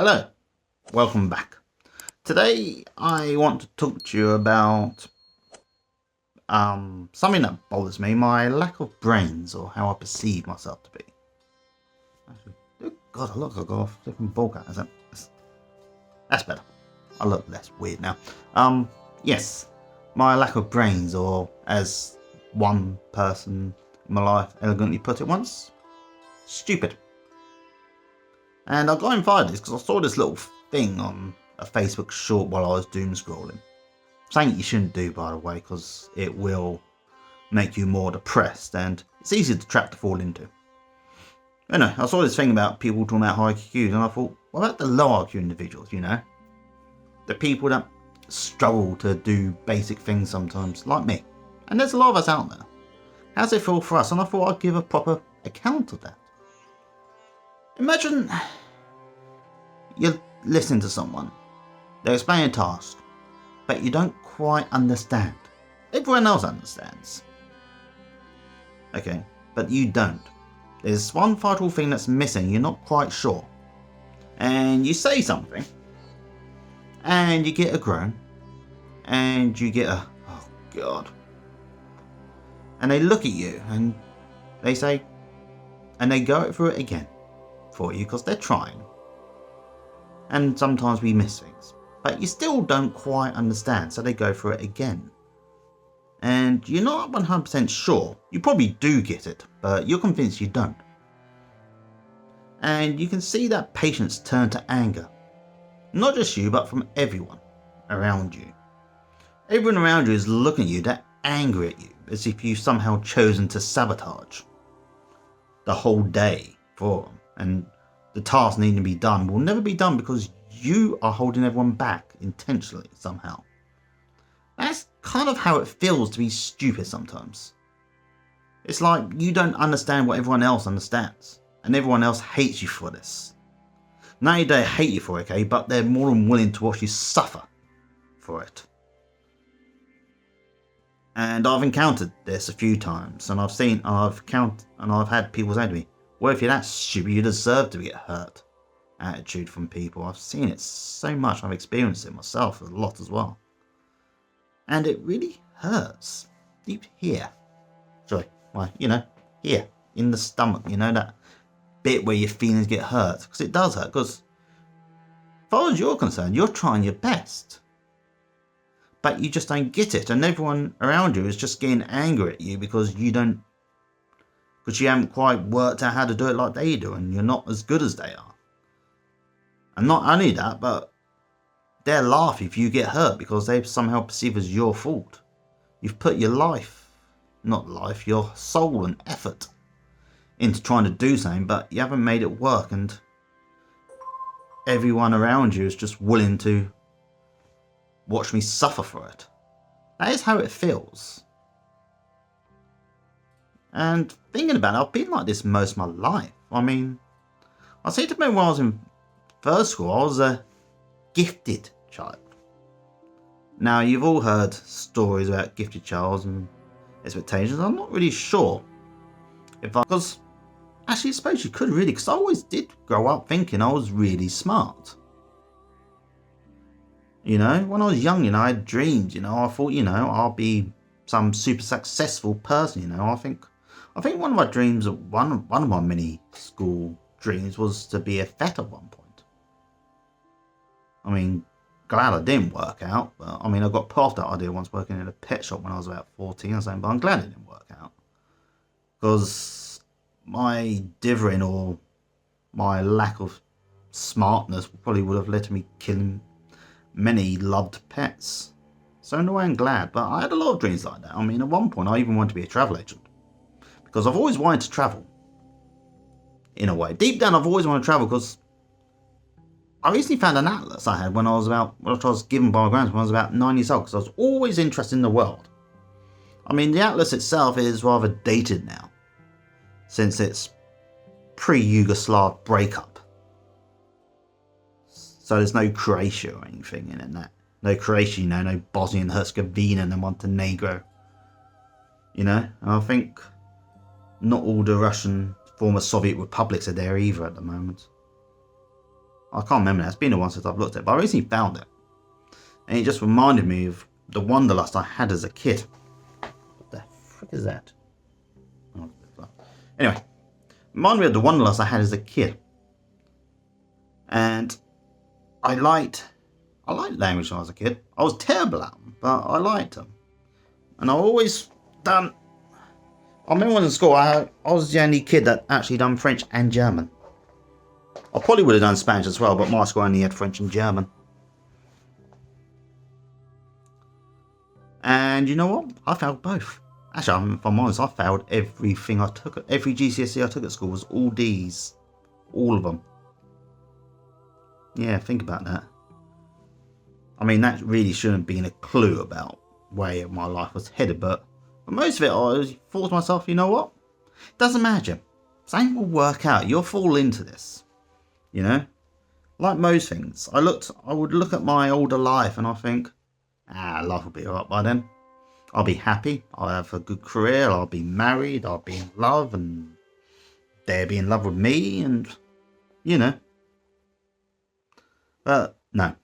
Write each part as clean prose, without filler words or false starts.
Hello, welcome back. Today I want to talk to you about something that bothers me, my lack of brains, or how I perceive myself to be. Actually, oh God, look, I got a flipping ball cut. That's better. I look less weird now. Yes, my lack of brains, or as one person in my life elegantly put it once, stupid. And I got invited this because I saw this little thing on a Facebook short while I was doom scrolling. Something you shouldn't do, by the way, because it will make you more depressed and it's easy to trap to fall into. Anyway, I saw this thing about people talking about high IQs and I thought, what about the low IQ individuals, The people that struggle to do basic things sometimes, like me. And there's a lot of us out there. How does it feel for us? And I thought I'd give a proper account of that. Imagine you're listening to someone, they explain a task, but you don't quite understand. Everyone else understands. Okay, but you don't. There's one vital thing that's missing, you're not quite sure. And you say something, and you get a groan, and you get a, oh God. And they look at you, and they say, and they go through it again for you, because they're trying. And sometimes we miss things. But you still don't quite understand, so they go through it again. And you're not 100% sure. You probably do get it, but you're convinced you don't. And you can see that patience turn to anger. Not just you, but from everyone around you. Everyone around you is looking at you, they're angry at you, as if you've somehow chosen to sabotage the whole day for them. And the task needing to be done will never be done because you are holding everyone back intentionally somehow. That's kind of how it feels to be stupid sometimes. It's like you don't understand what everyone else understands, and everyone else hates you for this. Not only do they hate you for it, okay, but they're more than willing to watch you suffer for it. And I've encountered this a few times, and I've had people say to me, well, if you're that stupid, you deserve to get hurt. Attitude from people. I've seen it so much. I've experienced it myself a lot as well. And it really hurts. Deep here. Sorry. Well, here. In the stomach. That bit where your feelings get hurt. Because it does hurt. Because as far as you're concerned, you're trying your best. But you just don't get it. And everyone around you is just getting angry at you because you haven't quite worked out how to do it like they do, and you're not as good as they are. And not only that, but they'll laugh if you get hurt because they somehow perceive as your fault. You've put your your soul and effort into trying to do something, but you haven't made it work, and everyone around you is just willing to watch me suffer for it. That is how it feels. And thinking about it, I've been like this most of my life. I mean, I seem to remember when I was in first school, I was a gifted child. Now, you've all heard stories about gifted childs and expectations. I'm not really sure because actually, I suppose you could really, because I always did grow up thinking I was really smart. When I was young, I had dreams, I thought, I'll be some super successful person, I think one of my dreams, one of my many school dreams was to be a vet at one point. I mean, glad I didn't work out, but I mean, I got past that idea once working in a pet shop when I was about 14 or something, but I'm glad it didn't work out. Because my dithering or my lack of smartness probably would have led to me killing many loved pets. So in a way I'm glad, but I had a lot of dreams like that. I mean, at one point I even wanted to be a travel agent. Because I've always wanted to travel. In a way. Deep down I've always wanted to travel because I recently found an atlas I had when I was given by my grandmother when I was about 9 years old, because I was always interested in the world. I mean, the atlas itself is rather dated now, since it's pre-Yugoslav breakup. So there's no Croatia or anything in it. No Croatia, no Bosnia and Herzegovina and Montenegro. And I think not all the Russian former Soviet republics are there either at the moment. I can't remember now. It's been a while since I've looked at it, but I recently found it. And it just reminded me of the wanderlust I had as a kid. What the frick is that? Oh, anyway, reminded me of the wanderlust I had as a kid. And I liked language when I was a kid. I was terrible at them, but I liked them. And I always done... I remember when in school, I was the only kid that actually done French and German. I probably would have done Spanish as well, but my school only had French and German. And you know what? I failed both. Actually, if I'm honest, I failed everything I took. Every GCSE I took at school was all D's. All of them. Yeah, think about that. I mean, that really shouldn't be a clue about where my life was headed, but most of it, I thought to myself, you know what? Doesn't matter. Something will work out. You'll fall into this. You know? Like most things. I would look at my older life and I think, life will be alright by then. I'll be happy. I'll have a good career. I'll be married. I'll be in love and they'll be in love with me and, you know. But, no.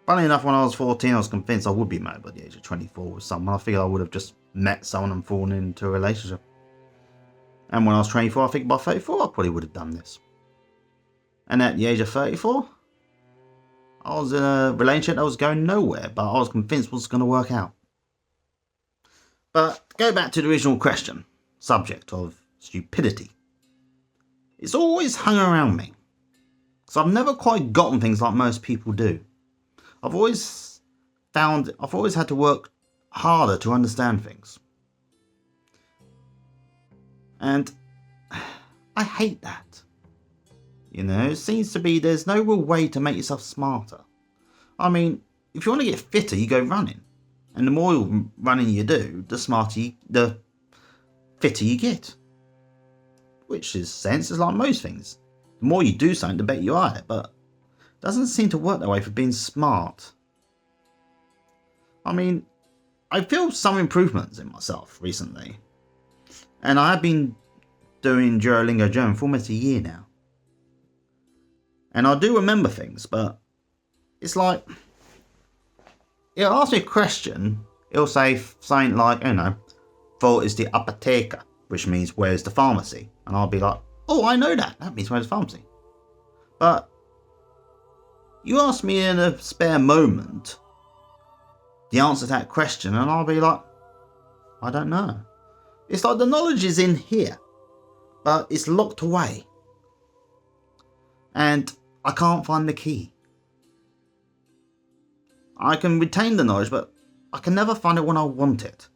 Funny enough, when I was 14, I was convinced I would be married by the age of 24 with someone. I figured I would have just met someone and fallen into a relationship. And when I was 24, I think by 34, I probably would have done this. And at the age of 34, I was in a relationship that was going nowhere, but I was convinced it was going to work out. But to go back to the original question, subject of stupidity. It's always hung around me. So I've never quite gotten things like most people do. I've always had to work harder to understand things. And I hate that. You know, it seems to be there's no real way to make yourself smarter. I mean, if you want to get fitter, you go running. And the more running you do, the fitter you get. Which is sense is like most things. The more you do something, the better you are at it. But it doesn't seem to work that way for being smart. I mean, I feel some improvements in myself recently. And I have been doing Duolingo German for almost a year now. And I do remember things, but it's like, it'll ask me a question, it'll say something like, wo ist die Apotheke, which means where's the pharmacy? And I'll be like, oh, I know that. That means where's the pharmacy? But you ask me in a spare moment the answer to that question, and I'll be like, I don't know. It's like the knowledge is in here, but it's locked away. And I can't find the key. I can retain the knowledge, but I can never find it when I want it.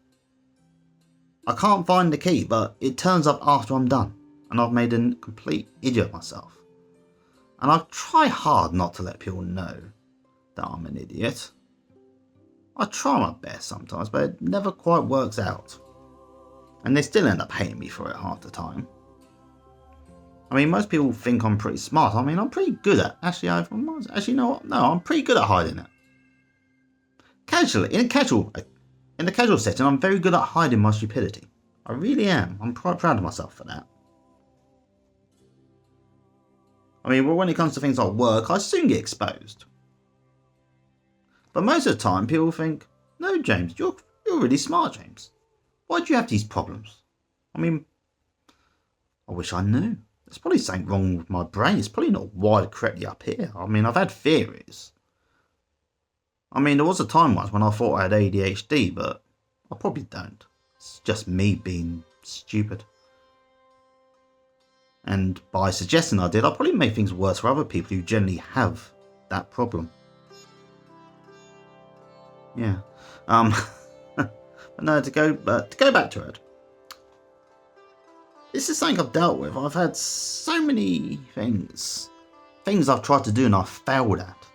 I can't find the key, but it turns up after I'm done. And I've made a complete idiot of myself. And I try hard not to let people know that I'm an idiot. I try my best sometimes, but it never quite works out. And they still end up hating me for it half the time. I mean, most people think I'm pretty smart. I mean, I'm pretty good at... Actually, you know what? No, I'm pretty good at hiding it. In the casual setting, I'm very good at hiding my stupidity. I really am. I'm quite proud of myself for that. I mean, well, when it comes to things like work, I soon get exposed. But most of the time, people think, no, James, you're really smart, James. Why do you have these problems? I mean, I wish I knew. There's probably something wrong with my brain. It's probably not wired correctly up here. I mean, I've had theories. I mean, there was a time once when I thought I had ADHD, but I probably don't. It's just me being stupid. And by suggesting I did, I probably made things worse for other people who generally have that problem. Yeah. But no, to go back to it. This is something I've dealt with. I've had so many things I've tried to do and I've failed at.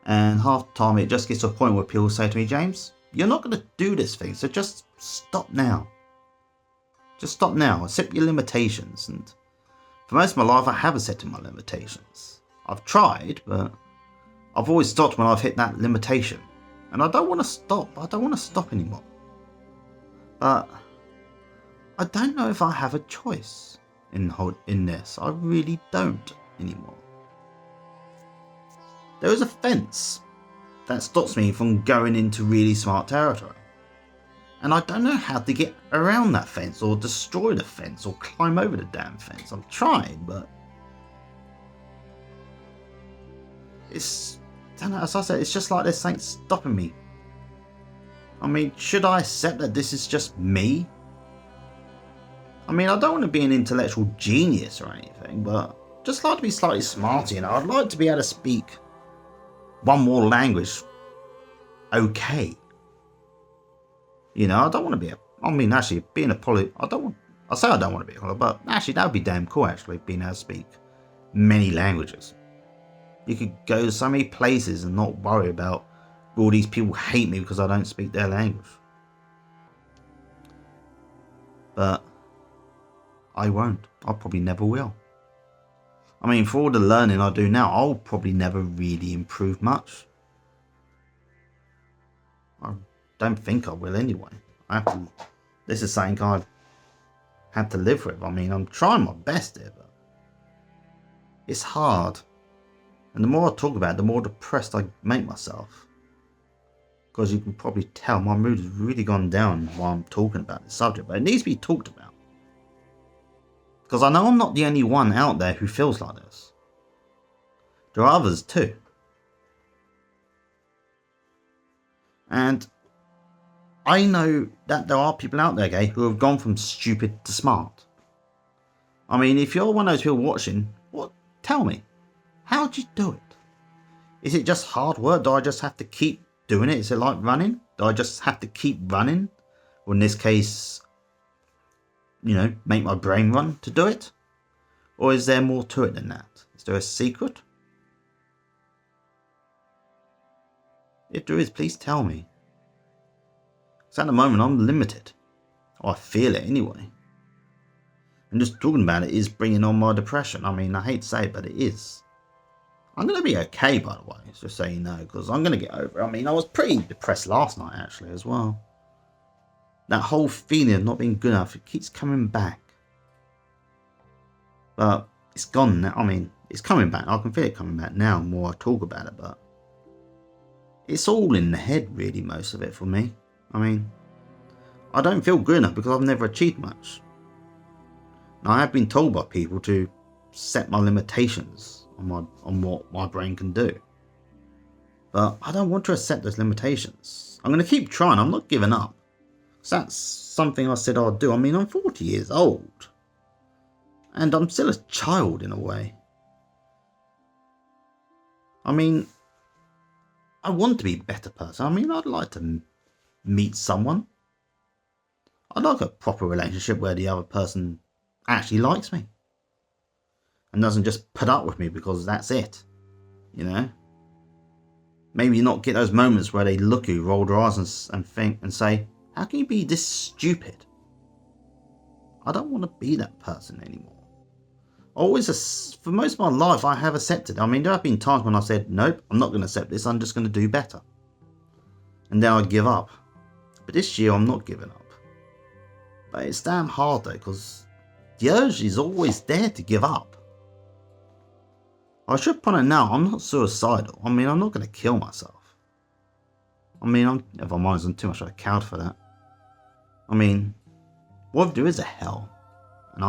And half the time it just gets to a point where people say to me, James, you're not going to do this thing, so just stop now. Just stop now. Accept your limitations. And for most of my life, I have accepted my limitations. I've tried, but I've always stopped when I've hit that limitation. And I don't want to stop. I don't want to stop anymore. But I don't know if I have a choice in this. I really don't anymore. there is a fence that stops me from going into really smart territory. And I don't know how to get around that fence or destroy the fence or climb over the damn fence. I'm trying, but it's, I don't know, as I said, it's just like there's something stopping me. I mean, should I accept that this is just me? I mean, I don't want to be an intellectual genius or anything, but just like to be slightly smarter, you know. I'd like to be able to speak one more language okay. You know, I don't want to be actually, being a I say I don't want to be a poly, but actually that would be damn cool, actually, being able to speak many languages. You could go to so many places and not worry about all these people hate me because I don't speak their language. But I won't. I probably never will. I mean, for all the learning I do now, I'll probably never really improve much. I don't think I will anyway. This is something I've had to live with. I mean, I'm trying my best here, but it's hard. And the more I talk about it, the more depressed I make myself. Because you can probably tell my mood has really gone down while I'm talking about this subject, but it needs to be talked about. Because I know I'm not the only one out there who feels like this. There are others too. And I know that there are people out there, okay, who have gone from stupid to smart. I mean, if you're one of those people watching, tell me, how'd you do it? Is it just hard work? Do I just have to keep doing it? Is it like running? Do I just have to keep running? Or in this case, you know, make my brain run to do it? Or is there more to it than that? Is there a secret? If there is, please tell me. Because at the moment I'm limited. Or I feel it anyway. And just talking about it is bringing on my depression. I mean, I hate to say it, but it is. I'm going to be okay, by the way, just so you know, because I'm going to get over it. I mean, I was pretty depressed last night, actually, as well. That whole feeling of not being good enough, it keeps coming back. But it's gone now. I mean, it's coming back. I can feel it coming back now, the more I talk about it, but it's all in the head, really, most of it for me. I mean, I don't feel good enough because I've never achieved much. Now, I have been told by people to set my limitations on what my brain can do. But I don't want to accept those limitations. I'm going to keep trying. I'm not giving up. So that's something I said I'd do. I mean, I'm 40 years old. And I'm still a child in a way. I mean, I want to be a better person. I mean, I'd like to meet someone. I'd like a proper relationship where the other person actually likes me. And doesn't just put up with me because that's it. You know? Maybe not get those moments where they look at you, roll their eyes and think and say, how can you be this stupid? I don't want to be that person anymore. For most of my life, I have accepted. I mean, there have been times when I said, nope, I'm not going to accept this. I'm just going to do better. And then I'd give up. But this year, I'm not giving up. But it's damn hard though, because the urge is always there to give up. I should point out now, I'm not suicidal. I mean, I'm not going to kill myself. I mean, if I'm honest, I'm too much of a coward for that. I mean, what if there is a hell? And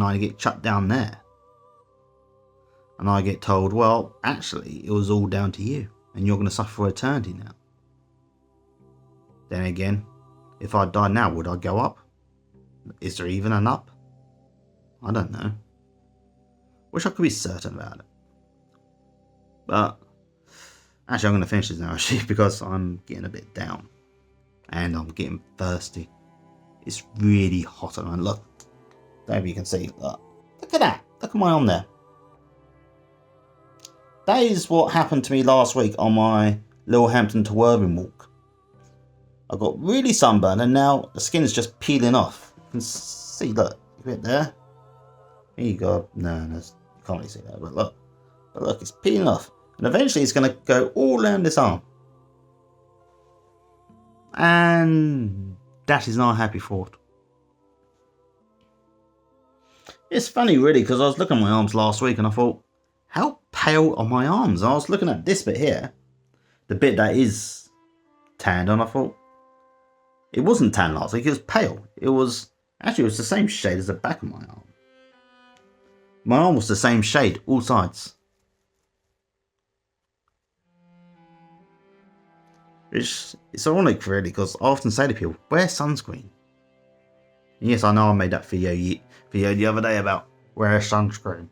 I get shut down there. And I get told, well, actually, it was all down to you. And you're going to suffer for eternity now. Then again, if I died now, would I go up? Is there even an up? I don't know. Wish I could be certain about it. But actually, I'm going to finish this now, actually, because I'm getting a bit down. And I'm getting thirsty. It's really hot at the moment. Look. There you can see. Look at that. Look at my arm there. That is what happened to me last week on my Littlehampton to Worthing walk. I got really sunburned and now the skin is just peeling off. You can see, look, a bit there. Here you go. No, you can't really see that, but look, it's peeling off. And eventually it's going to go all around this arm. And that is not a happy thought. It's funny really, because I was looking at my arms last week and I thought, how pale on my arms. And I was looking at this bit here, the bit that is tanned, and I thought it wasn't tan last week, it was pale. It was the same shade as the back of my arm. My arm was the same shade, all sides. It's ironic, really, because I often say to people, wear sunscreen. And yes, I know I made that video the other day about wear sunscreen,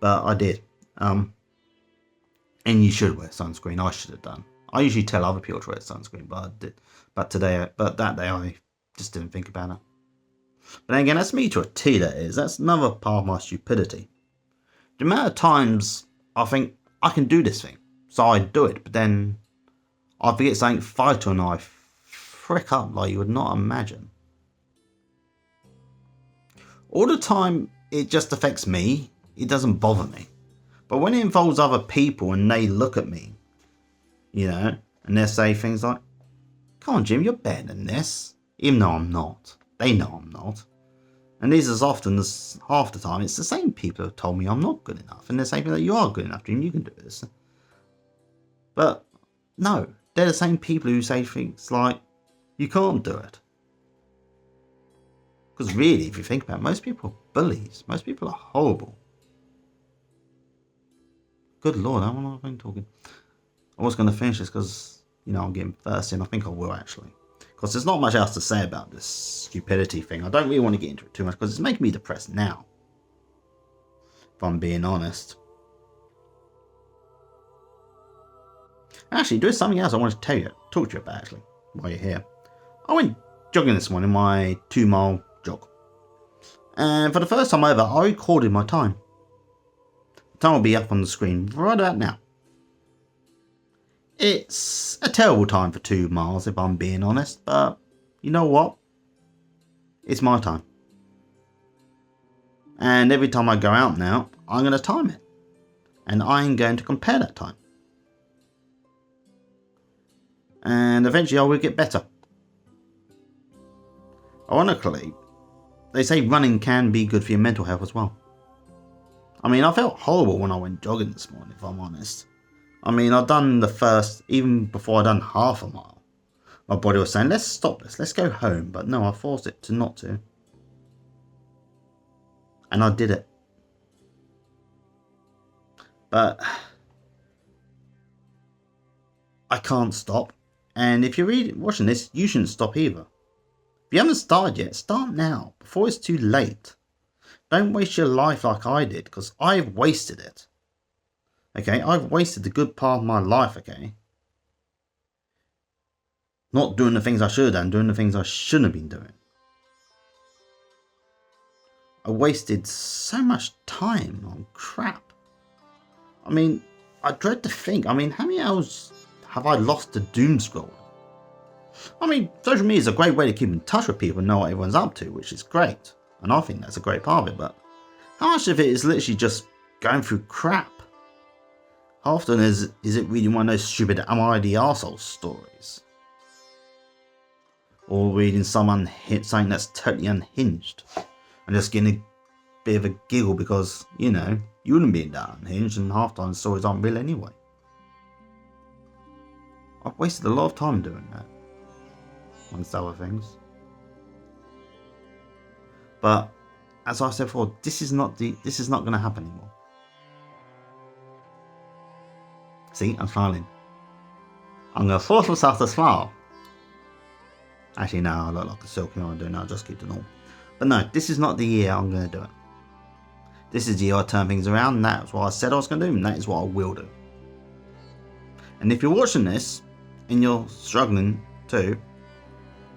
but I did. And you should wear sunscreen. I should have done. I usually tell other people to wear sunscreen, but I did. But that day, I just didn't think about it. But then again, that's me to a T. That is. That's another part of my stupidity. The amount of times I think I can do this thing, so I do it, but then I forget something vital and I frick up like you would not imagine. All the time, it just affects me. It doesn't bother me. But when it involves other people and they look at me, and they say things like, "Come on, Jim, you're better than this." Even though I'm not. They know I'm not. And these as often as half the time, it's the same people who have told me I'm not good enough. And they're saying that you are good enough, Jim, you can do this. But no, they're the same people who say things like, you can't do it. Because really, if you think about it, most people are bullies. Most people are horrible. Good Lord, how long have I been talking? I was going to finish this because, I'm getting thirsty, and I think I will actually. Because there's not much else to say about this stupidity thing. I don't really want to get into it too much because it's making me depressed now. If I'm being honest. Actually, there's something else I want to talk to you about actually, while you're here. I went jogging this morning, my 2-mile jog. And for the first time ever, I recorded my time. The time will be up on the screen right about now. It's a terrible time for 2 miles, if I'm being honest, but you know what? It's my time. And every time I go out now, I'm going to time it. And I'm going to compare that time. And eventually I will get better. Ironically, they say running can be good for your mental health as well. I mean, I felt horrible when I went jogging this morning, if I'm honest. I mean, I'd done the first, even before I'd done half a mile. My body was saying, let's stop this, let's go home. But no, I forced it to not to. And I did it. But I can't stop. And if you're watching this, you shouldn't stop either. If you haven't started yet, start now, before it's too late. Don't waste your life like I did, because I've wasted it. Okay, I've wasted a good part of my life, okay? Not doing the things I should have done, doing the things I shouldn't have been doing. I wasted so much time on crap. I mean, I dread to think, how many hours have I lost to doom scrolling? I mean, social media is a great way to keep in touch with people and know what everyone's up to, which is great. And I think that's a great part of it, but how much of it is literally just going through crap? How often is it really one of those stupid "am I the arsehole" stories? Or reading something that's totally unhinged and just getting a bit of a giggle because, you wouldn't be that unhinged, and half the time the stories aren't real anyway. I've wasted a lot of time doing that, amongst other things. But as I said before, this is not going to happen anymore. See, I'm smiling. I'm going to force myself to smile. Actually, no, I look like a silky one doing that. I'll just keep it normal. But no, this is not the year I'm going to do it. This is the year I turn things around, and that's what I said I was going to do, and that is what I will do. And if you're watching this, and you're struggling too,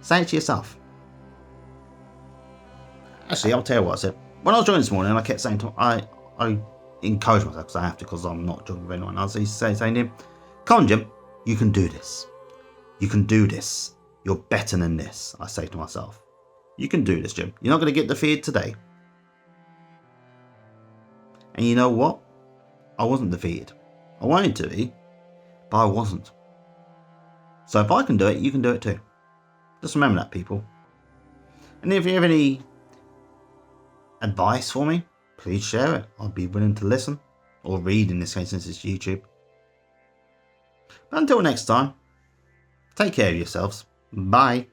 say it to yourself. Actually, I'll tell you what I said. When I was jogging this morning, I kept saying I encourage myself, because I have to, because I'm not jogging with anyone else. I used to saying to him, "Come on, Jim, you can do this. You can do this. You're better than this," I say to myself. You can do this, Jim. You're not going to get defeated today. And you know what? I wasn't defeated. I wanted to be, but I wasn't. So if I can do it, you can do it too. Just remember that, people. And if you have any advice for me, please share it. I'll be willing to listen. or read in this case since it's YouTube. But until next time, take care of yourselves. Bye.